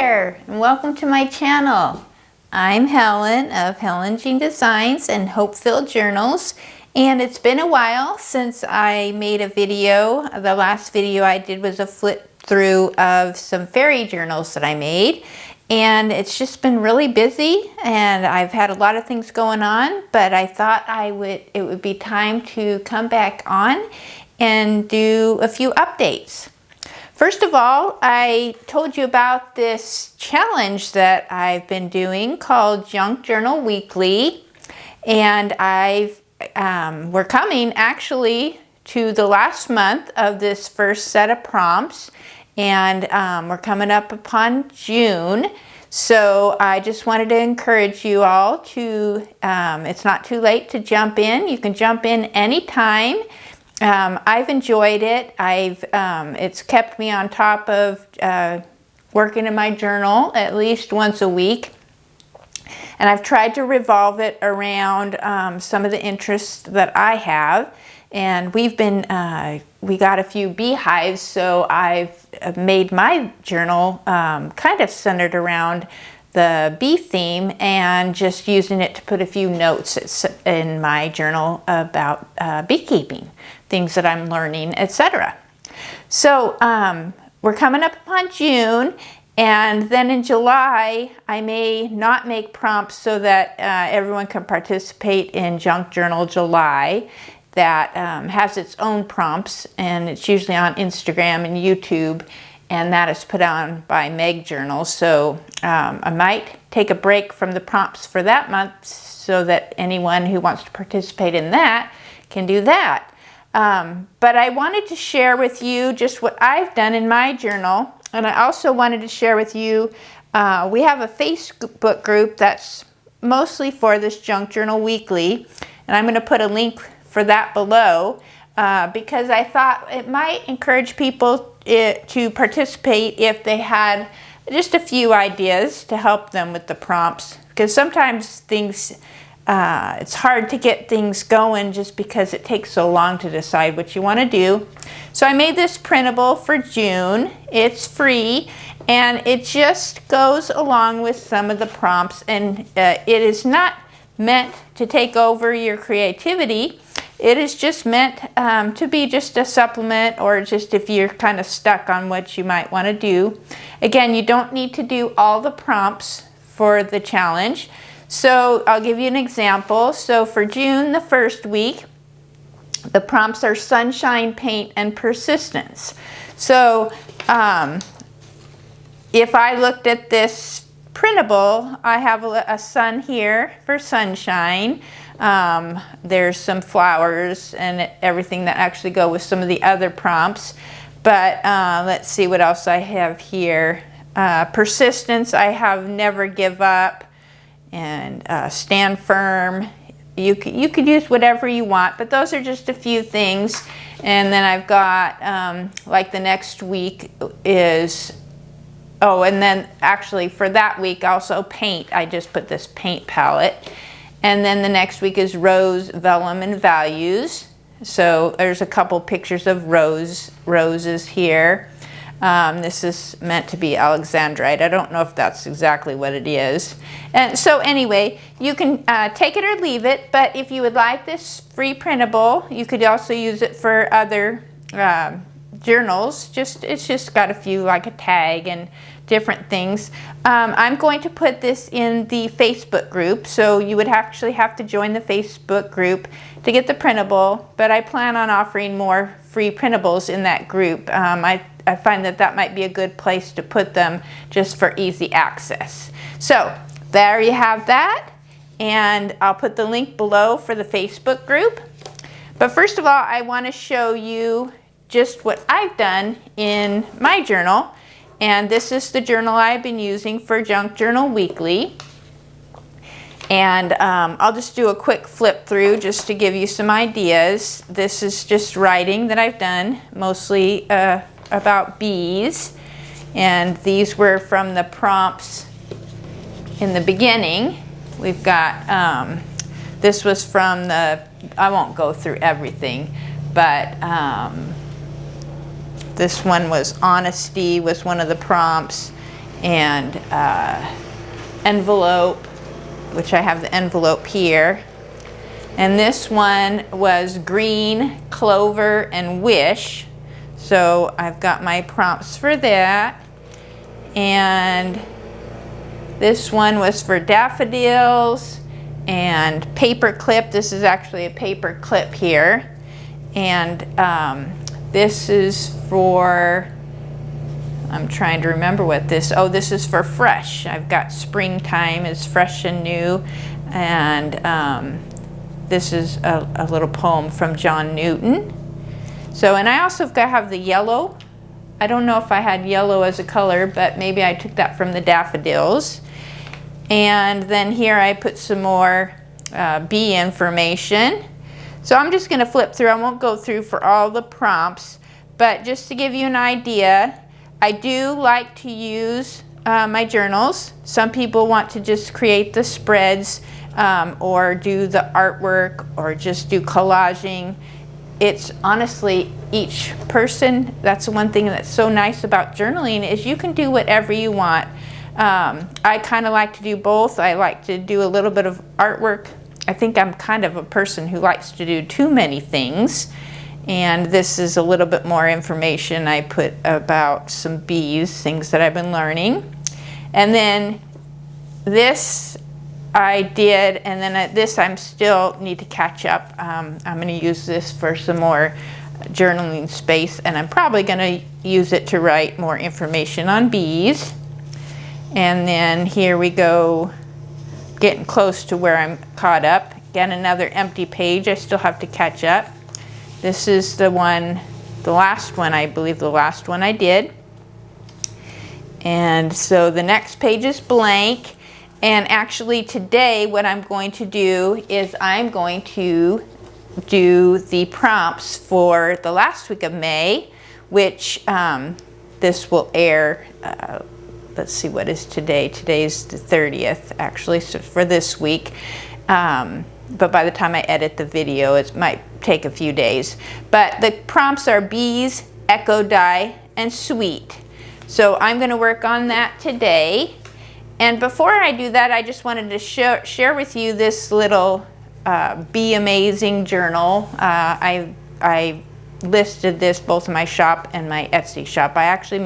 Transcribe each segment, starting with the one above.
there, and welcome to my channel. I'm Helen of Helen Jeanne Designs and Hope-Filled Journals, and it's been a while since I made a video. The last video I did was a flip through of some fairy journals that I made, and it's just been really busy and I've had a lot of things going on, but I thought it would be time to come back on and do a few updates. First of all, I told you about this challenge that I've been doing called Junk Journal Weekly, and we're coming actually to the last month of this first set of prompts, and we're coming up upon June. So I just wanted to encourage you all to, it's not too late to jump in. You can jump in anytime. I've enjoyed it. It's kept me on top of working in my journal at least once a week. And I've tried to revolve it around some of the interests that I have. And we got a few beehives, so I've made my journal kind of centered around the bee theme and just using it to put a few notes in my journal about beekeeping, things that I'm learning, etc. So we're coming up upon June, and then in July I may not make prompts so that everyone can participate in Junk Journal July. That has its own prompts, and it's usually on Instagram and YouTube, and that is put on by Meg Journal. So I might take a break from the prompts for that month so that anyone who wants to participate in that can do that. But I wanted to share with you just what I've done in my journal, and I also wanted to share with you, we have a Facebook group that's mostly for this Junk Journal Weekly, and I'm going to put a link for that below because I thought it might encourage people to participate if they had just a few ideas to help them with the prompts, because sometimes things it's hard to get things going just because it takes so long to decide what you want to do. So I made this printable for June. It's free and it just goes along with some of the prompts, and it is not meant to take over your creativity. It is just meant to be just a supplement, or just if you're kind of stuck on what you might want to do. Again, you don't need to do all the prompts for the challenge. So I'll give you an example. So for June, the first week, the prompts are sunshine, paint, and persistence. So if I looked at this printable, I have a sun here for sunshine. There's some flowers and everything that actually go with some of the other prompts. But let's see what else I have here. Persistence, I have never give up, and stand firm. You could use whatever you want, but those are just a few things. And then I've got, like the next week is, oh, and then actually for that week also paint. I just put this paint palette. And then the next week is rose, vellum, and values. So there's a couple pictures of roses here. This is meant to be Alexandrite. I don't know if that's exactly what it is. And so anyway, you can take it or leave it, but if you would like this free printable, you could also use it for other journals. It's just got a few, like a tag and different things. I'm going to put this in the Facebook group, so you would actually have to join the Facebook group to get the printable, but I plan on offering more free printables in that group. I find that might be a good place to put them just for easy access. So there you have that, and I'll put the link below for the Facebook group. But first of all, I want to show you just what I've done in my journal. And this is the journal I've been using for Junk Journal Weekly. And I'll just do a quick flip through just to give you some ideas. This is just writing that I've done, mostly about bees. And these were from the prompts in the beginning. We've got, this was from the, I won't go through everything, but this one was honesty was one of the prompts, and envelope, which I have the envelope here. And this one was green, clover, and wish. So I've got my prompts for that. And this one was for daffodils and paper clip. This is actually a paper clip here. And this is for, I'm trying to remember what this, oh, this is for fresh. I've got springtime is fresh and new. And this is a little poem from John Newton. So, and I also have the yellow. I don't know if I had yellow as a color, but maybe I took that from the daffodils. And then here I put some more bee information. So I'm just going to flip through. I won't go through for all the prompts, but just to give you an idea, I do like to use my journals. Some people want to just create the spreads or do the artwork or just do collaging. It's honestly each person. That's the one thing that's so nice about journaling is you can do whatever you want. I kind of like to do both. I like to do a little bit of artwork. I think I'm kind of a person who likes to do too many things. And this is a little bit more information I put about some bees, things that I've been learning. And then this I did, and then this I still need to catch up. I'm going to use this for some more journaling space, and I'm probably going to use it to write more information on bees. And then here we go, getting close to where I'm caught up. Again, another empty page. I still have to catch up. This is the one, the last one, I believe the last one I did. And so the next page is blank. And actually today what I'm going to do is I'm going to do the prompts for the last week of May, which this will air, let's see, what is today? Today's the 30th actually, so for this week. But by the time I edit the video, it might take a few days. But the prompts are bees, echo dye, and sweet. So I'm going to work on that today. And before I do that, I just wanted to share with you this little Be Amazing journal. I listed this both in my shop and my Etsy shop. I actually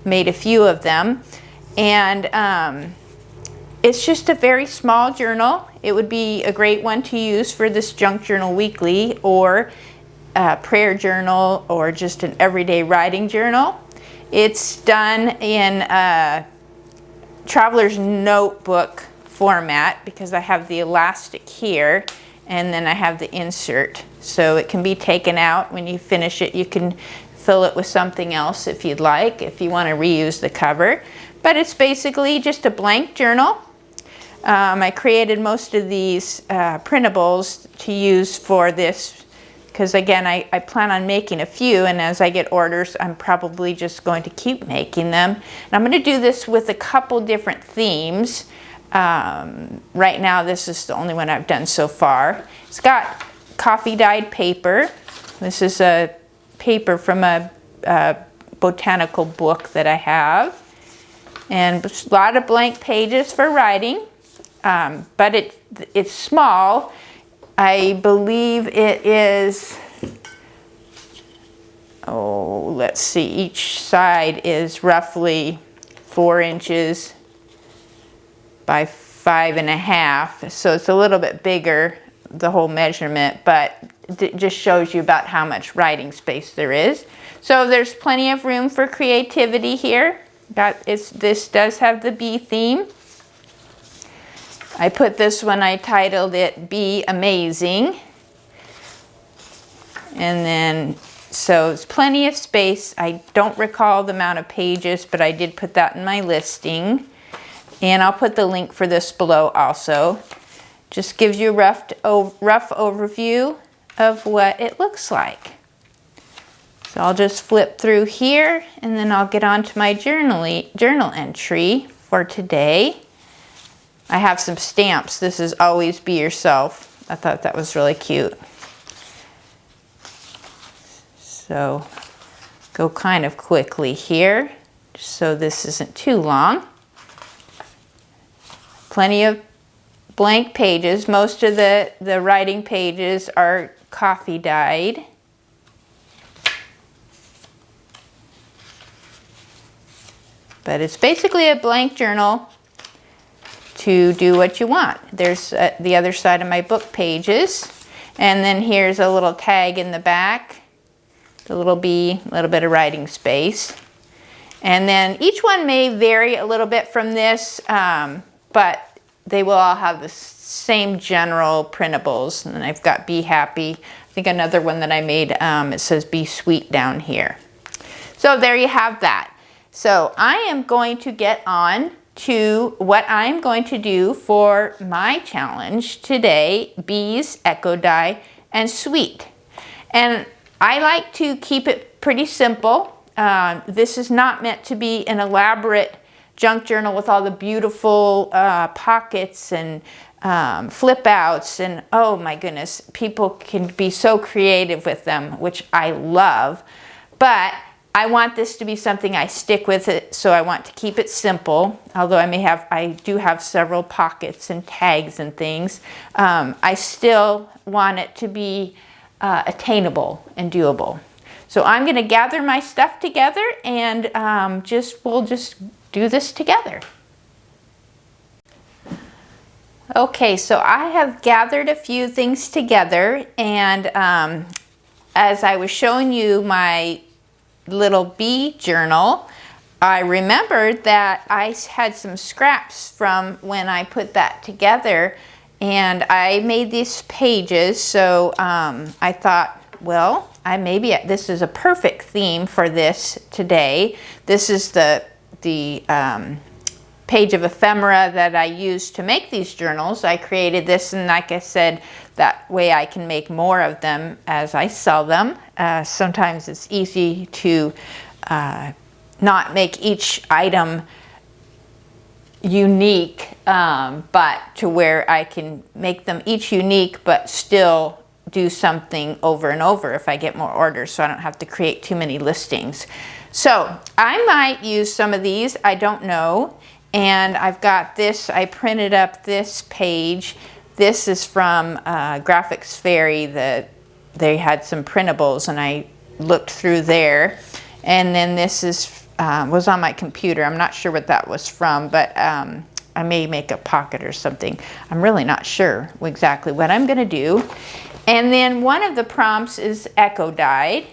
made a few of them. And it's just a very small journal. It would be a great one to use for this Junk Journal Weekly or a prayer journal or just an everyday writing journal. It's done in Traveler's Notebook format because I have the elastic here and then I have the insert. So it can be taken out. When you finish it, you can fill it with something else if you'd like, if you want to reuse the cover. But it's basically just a blank journal. I created most of these printables to use for this because again, I plan on making a few, and as I get orders, I'm probably just going to keep making them. And I'm going to do this with a couple different themes. Right now, this is the only one I've done so far. It's got coffee dyed paper. This is a paper from a botanical book that I have. And a lot of blank pages for writing, but it's small. I believe it is, oh, let's see, each side is roughly 4 inches by 5.5, so it's a little bit bigger, the whole measurement, but it just shows you about how much writing space there is. So there's plenty of room for creativity here. This does have the bee theme. I put this one, I titled it Be Amazing. And then, so it's plenty of space. I don't recall the amount of pages, but I did put that in my listing. And I'll put the link for this below also. Just gives you a rough overview of what it looks like. So I'll just flip through here and then I'll get on to my journal entry for today. I have some stamps. This is Always Be Yourself. I thought that was really cute. So go kind of quickly here. so this isn't too long. Plenty of blank pages. Most of the writing pages are coffee dyed. But it's basically a blank journal to do what you want. There's the other side of my book pages. And then here's a little tag in the back. The little B, a little bit of writing space. And then each one may vary a little bit from this, but they will all have the same general printables. And then I've got Be Happy. I think another one that I made, it says Be Sweet down here. So there you have that. So I am going to get on to what I'm going to do for my challenge today, Bees, Echo Dye, and Sweet. And I like to keep it pretty simple. This is not meant to be an elaborate junk journal with all the beautiful pockets and flip outs, and oh my goodness, people can be so creative with them, which I love. But I want this to be something I stick with it, so I want to keep it simple. Although I do have several pockets and tags and things. I still want it to be attainable and doable. So I'm going to gather my stuff together and we'll just do this together. Okay, so I have gathered a few things together, and as I was showing you my little bee journal, I remembered that I had some scraps from when I put that together, and I made these pages. So I thought, well, this is a perfect theme for this today. This is the page of ephemera that I used to make these journals. I created this, and like I said, that way I can make more of them as I sell them. Sometimes it's easy to not make each item unique, but to where I can make them each unique but still do something over and over if I get more orders, so I don't have to create too many listings. So I might use some of these, I don't know. And I've got this, I printed up this page. This is from Graphics Fairy. They had some printables, and I looked through there. And then this was on my computer. I'm not sure what that was from, but I may make a pocket or something. I'm really not sure exactly what I'm going to do. And then one of the prompts is echo dyed.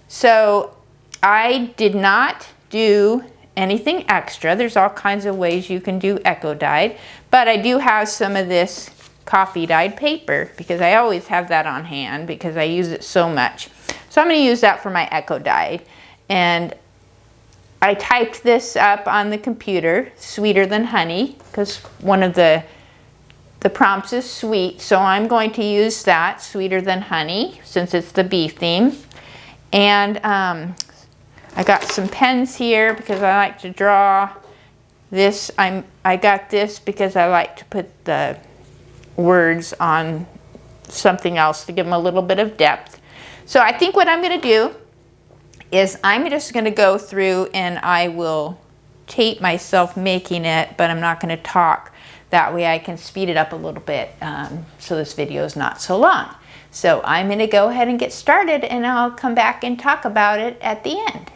So I did not do anything extra. There's all kinds of ways you can do echo dyed, but I do have some of this coffee dyed paper because I always have that on hand because I use it so much. So I'm going to use that for my echo dyed. And I typed this up on the computer, sweeter than honey, because one of the prompts is sweet. So I'm going to use that, sweeter than honey, since it's the bee theme. And I got some pens here because I like to draw. This, I got this because I like to put the words on something else to give them a little bit of depth. So I think what I'm going to do is I'm just going to go through and I will tape myself making it, but I'm not going to talk. That way I can speed it up a little bit so this video is not so long. So I'm going to go ahead and get started, and I'll come back and talk about it at the end.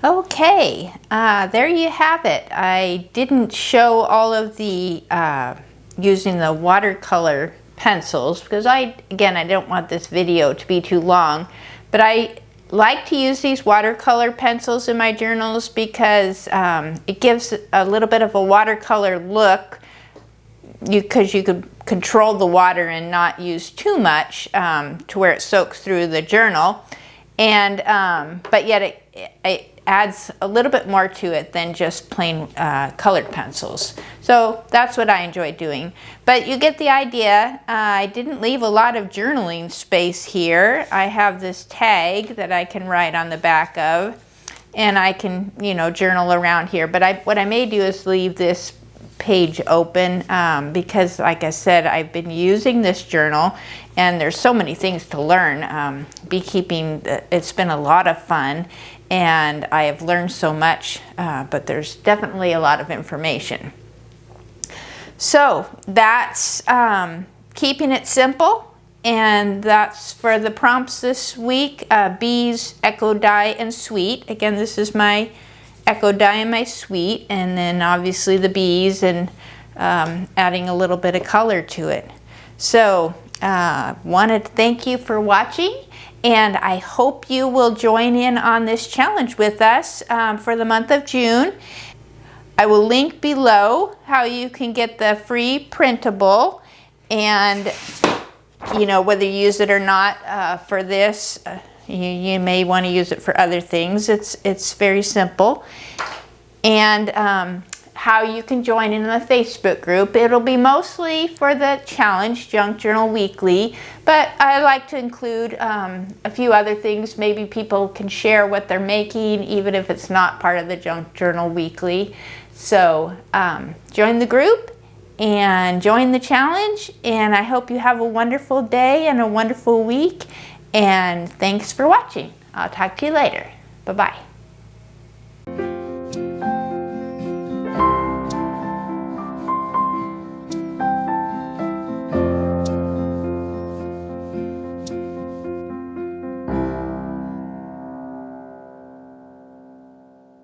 Okay, there you have it. I didn't show all of the using the watercolor pencils because again, I don't want this video to be too long, but I like to use these watercolor pencils in my journals because it gives a little bit of a watercolor look, because you could control the water and not use too much to where it soaks through the journal, and but yet it adds a little bit more to it than just plain colored pencils. So that's what I enjoy doing. But you get the idea. I didn't leave a lot of journaling space here. I have this tag that I can write on the back of, and I can, you know, journal around here. But what I may do is leave this page open because, like I said, I've been using this journal and there's so many things to learn. Beekeeping, it's been a lot of fun and I have learned so much, but there's definitely a lot of information. So that's keeping it simple, and that's for the prompts this week. Bees, echo dye, and sweet. Again, this is my echo dye and my sweet, and then obviously the bees, and adding a little bit of color to it. So wanted to thank you for watching, and I hope you will join in on this challenge with us for the month of June. I will link below how you can get the free printable, and you know, whether you use it or not for this, you may want to use it for other things. It's very simple. And how you can join in the Facebook group. It'll be mostly for the challenge, Junk Journal Weekly, but I like to include a few other things. Maybe people can share what they're making, even if it's not part of the Junk Journal Weekly. So join the group and join the challenge, and I hope you have a wonderful day and a wonderful week, and thanks for watching. I'll talk to you later. Bye-bye.